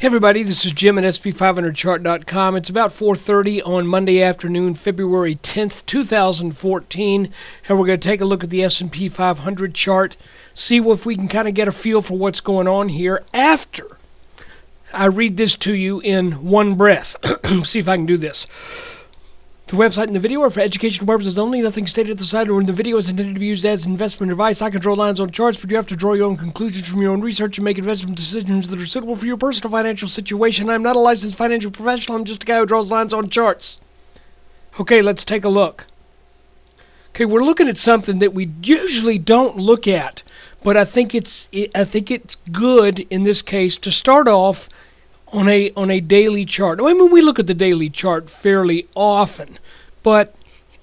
Hey everybody, this is Jim at SP500chart.com. It's about 4:30 on Monday afternoon, February 10th, 2014, and we're going to take a look at the S&P 500 chart, see if we can kind of get a feel for what's going on here after I read this to you in one breath. See if I can do this. The website and the video are for educational purposes only. Nothing stated at the side or in the video is intended to be used as investment advice. I can draw lines on charts, but you have to draw your own conclusions from your own research and make investment decisions that are suitable for your personal financial situation. I'm not a licensed financial professional. I'm just a guy who draws lines on charts. Okay, let's take a look. Okay, we're looking at something that we usually don't look at, but I think it's good in this case to start off on a daily chart. I mean, we look at the daily chart fairly often, but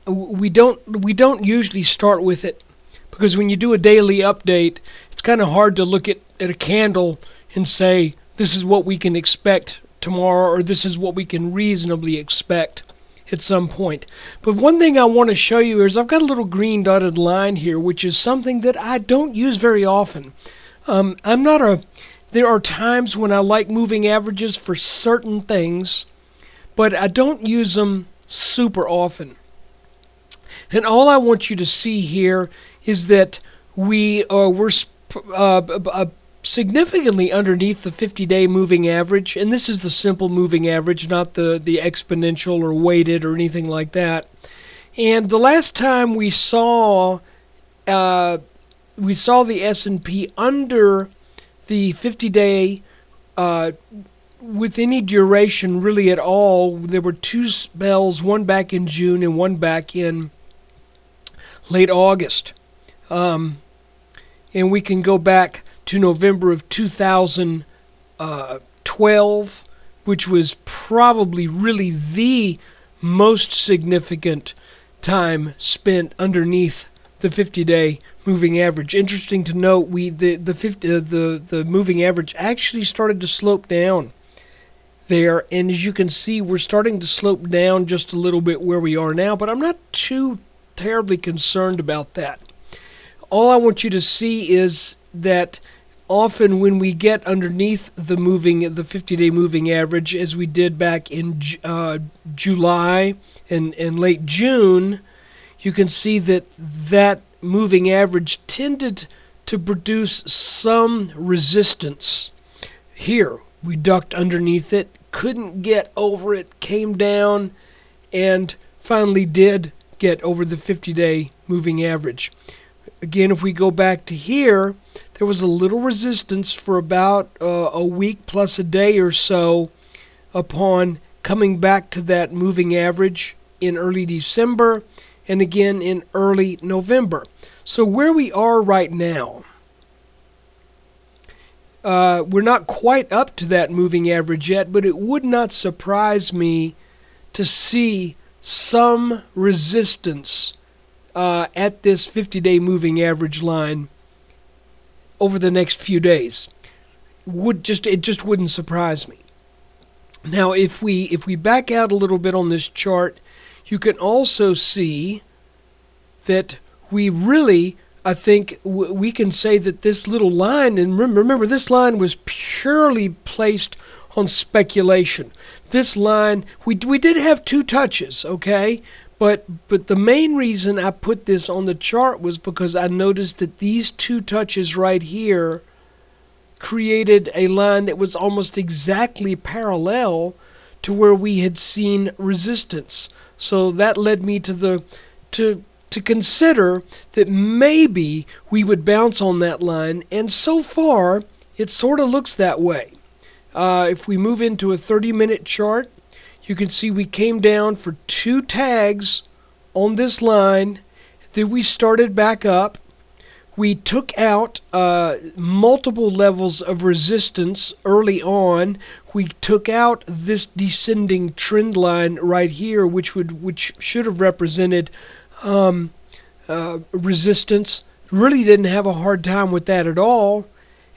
we don't usually start with it, because when you do a daily update, it's kind of hard to look at a candle and say this is what we can expect tomorrow, or this is what we can reasonably expect at some point. But one thing I want to show you is I've got a little green dotted line here, which is something that I don't use very often. There are times when I like moving averages for certain things, but I don't use them super often. And all I want you to see here is that we're significantly underneath the 50-day moving average, and this is the simple moving average, not the exponential or weighted or anything like that. And the last time we saw the S&P under the 50-day with any duration really at all, there were two spells, one back in June and one back in late August. And we can go back to November of 2012, which was probably really the most significant time spent underneath the 50-day moving average. Interesting to note, the moving average actually started to slope down there, and as you can see, we're starting to slope down just a little bit where we are now, but I'm not too terribly concerned about that. All I want you to see is that often when we get underneath the 50-day moving average, as we did back in July and late June, you can see that moving average tended to produce some resistance. Here, we ducked underneath it, couldn't get over it, came down, and finally did get over the 50-day moving average. Again, if we go back to here, there was a little resistance for about a week plus a day or so upon coming back to that moving average in early December and again in early November. So where we are right now, we're not quite up to that moving average yet, but it would not surprise me to see some resistance at this 50-day moving average line over the next few days. It just wouldn't surprise me. Now, if we back out a little bit on this chart, you can also see that we really, I think we can say that this little line, and remember this line was purely placed on speculation. This line, we did have two touches, okay? But the main reason I put this on the chart was because I noticed that these two touches right here created a line that was almost exactly parallel to where we had seen resistance. So that led me to consider that maybe we would bounce on that line, and so far it sort of looks that way. If we move into a 30-minute chart, you can see we came down for two tags on this line, then we started back up. We took out multiple levels of resistance early on. We took out this descending trend line right here, which should have represented resistance. Really didn't have a hard time with that at all.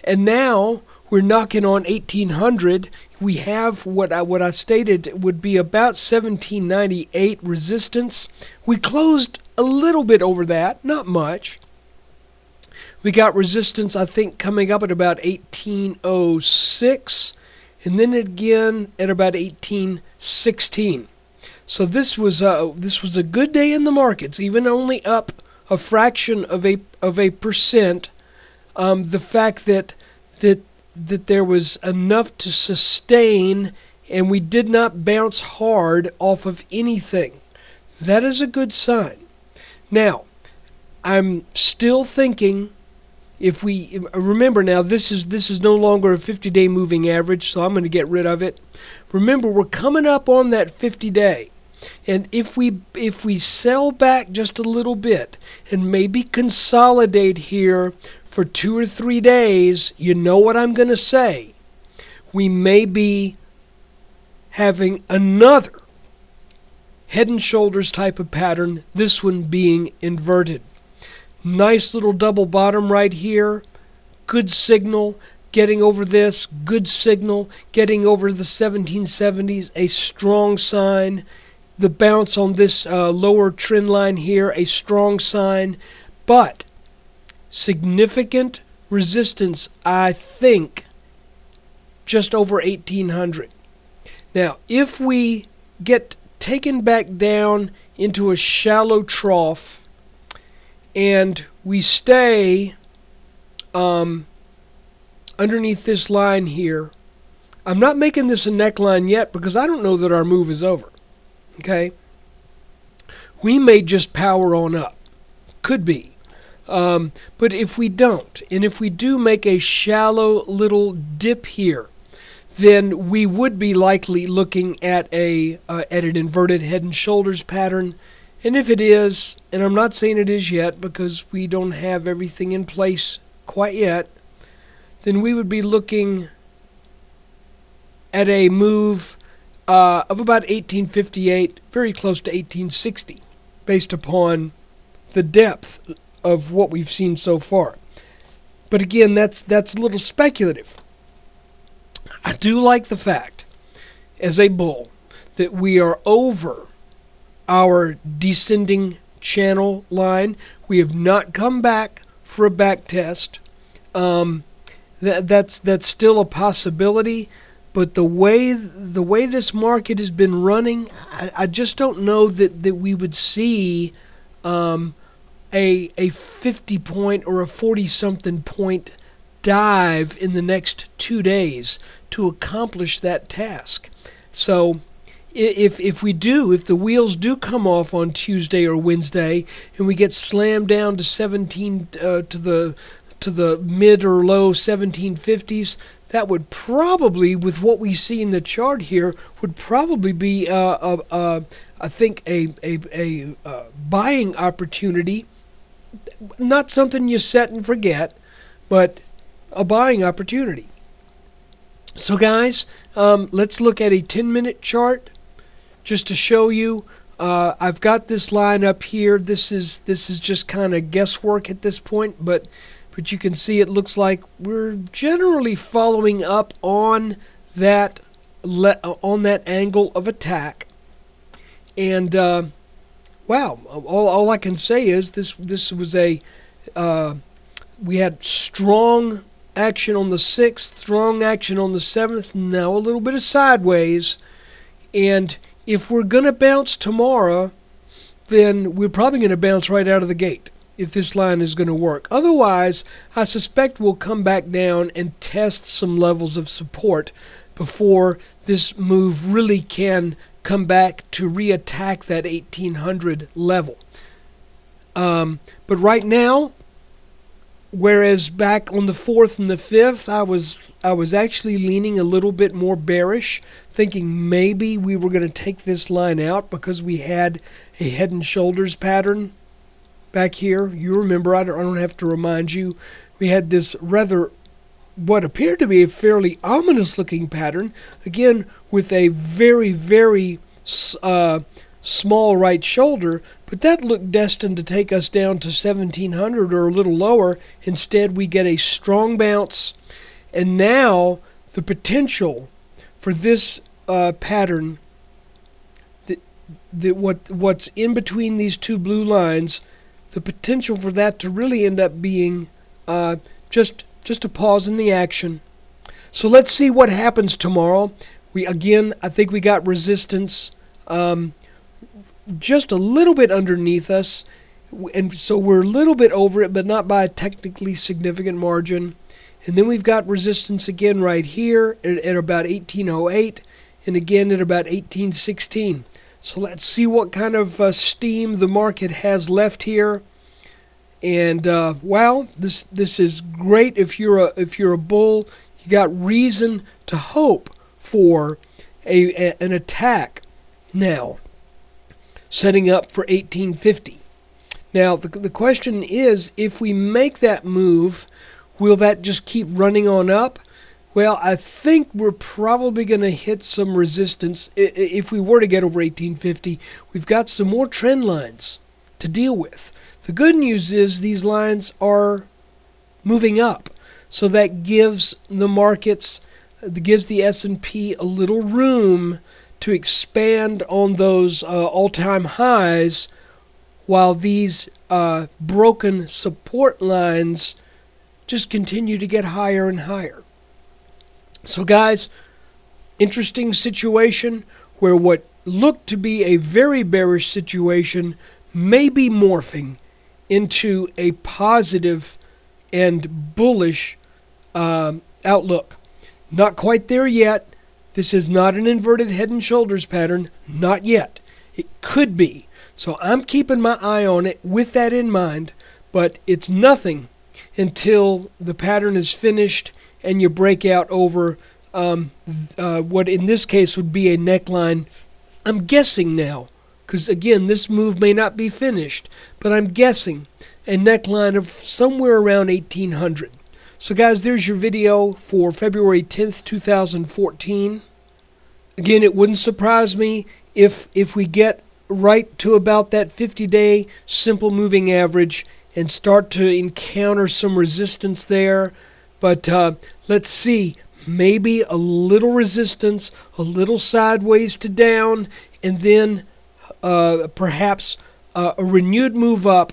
And now we're knocking on 1800. We have what I stated would be about 1798 resistance. We closed a little bit over that, not much. We got resistance, I think, coming up at about 1806, and then again at about 1816. So this was a good day in the markets, even only up a fraction of a percent. The fact that there was enough to sustain, and we did not bounce hard off of anything. That is a good sign. Now, I'm still thinking, if we remember now, this is no longer a 50-day moving average, so I'm going to get rid of it. Remember, we're coming up on that 50-day. And if we sell back just a little bit and maybe consolidate here for 2 or 3 days, you know what I'm going to say. We may be having another head and shoulders type of pattern, this one being inverted. Nice little double bottom right here. Good signal. Getting over this. Good signal. Getting over the 1770s. A strong sign. The bounce on this lower trend line here. A strong sign. But significant resistance, I think, just over 1800. Now, if we get taken back down into a shallow trough, and we stay underneath this line here. I'm not making this a neckline yet because I don't know that our move is over. Okay? We may just power on up. Could be. But if we don't, and if we do make a shallow little dip here, then we would be likely looking at an inverted head and shoulders pattern. And if it is, and I'm not saying it is yet because we don't have everything in place quite yet, then we would be looking at a move of about 1858, very close to 1860, based upon the depth of what we've seen so far. But again, that's a little speculative. I do like the fact, as a bull, that we are over our descending channel line. We have not come back for a back test. That's still a possibility, but the way this market has been running, I just don't know that we would see a 50 point or a 40-something point dive in the next 2 days to accomplish that task. So if the wheels do come off on Tuesday or Wednesday, and we get slammed down to 17 to the mid or low 1750s, that would probably, with what we see in the chart here, would probably be I think a buying opportunity. Not something you set and forget, but a buying opportunity. So guys, let's look at a 10-minute chart just to show you. I've got this line up here. This is just kind of guesswork at this point, but you can see it looks like we're generally following up on that angle of attack. And wow, all I can say is this was we had strong action on the 6th, strong action on the 7th, now a little bit of sideways. And if we're going to bounce tomorrow, then we're probably going to bounce right out of the gate if this line is going to work. Otherwise, I suspect we'll come back down and test some levels of support before this move really can come back to reattack that 1800 level. But right now, whereas back on the 4th and the 5th, I was actually leaning a little bit more bearish, thinking maybe we were going to take this line out because we had a head and shoulders pattern back here. You remember, I don't have to remind you, we had this rather, what appeared to be a fairly ominous looking pattern, again with a very, very small right shoulder, but that looked destined to take us down to 1700 or a little lower. Instead, we get a strong bounce, and now the potential for this pattern, what's in between these two blue lines, the potential for that to really end up being just a pause in the action, So let's see what happens tomorrow. I think we got resistance just a little bit underneath us, and so we're a little bit over it, but not by a technically significant margin. And then we've got resistance again right here at about 1808, and again at about 1816. So let's see what kind of steam the market has left here. And wow, this is great if you're a bull. You got reason to hope for an attack now, setting up for 1850. Now the question is, if we make that move, will that just keep running on up? Well, I think we're probably going to hit some resistance. If we were to get over 1850, we've got some more trend lines to deal with. The good news is these lines are moving up, so that gives the markets, gives the S&P a little room to expand on those all-time highs, while these broken support lines just continue to get higher and higher. So guys, interesting situation where what looked to be a very bearish situation may be morphing into a positive and bullish outlook. Not quite there yet. This is not an inverted head and shoulders pattern. Not yet. It could be. So I'm keeping my eye on it with that in mind. But it's nothing until the pattern is finished and you break out over what in this case would be a neckline. I'm guessing now, because again, this move may not be finished, but I'm guessing a neckline of somewhere around 1800. So guys, there's your video for February 10th, 2014. Again, it wouldn't surprise me if we get right to about that 50-day simple moving average and start to encounter some resistance there. But let's see, maybe a little resistance, a little sideways to down, and then perhaps a renewed move up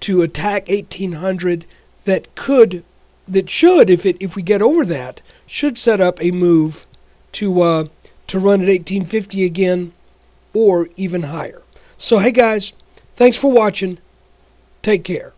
to attack 1800 that should, if we get over that, should set up a move to run at 1850 again, or even higher. So hey guys, thanks for watching. Take care.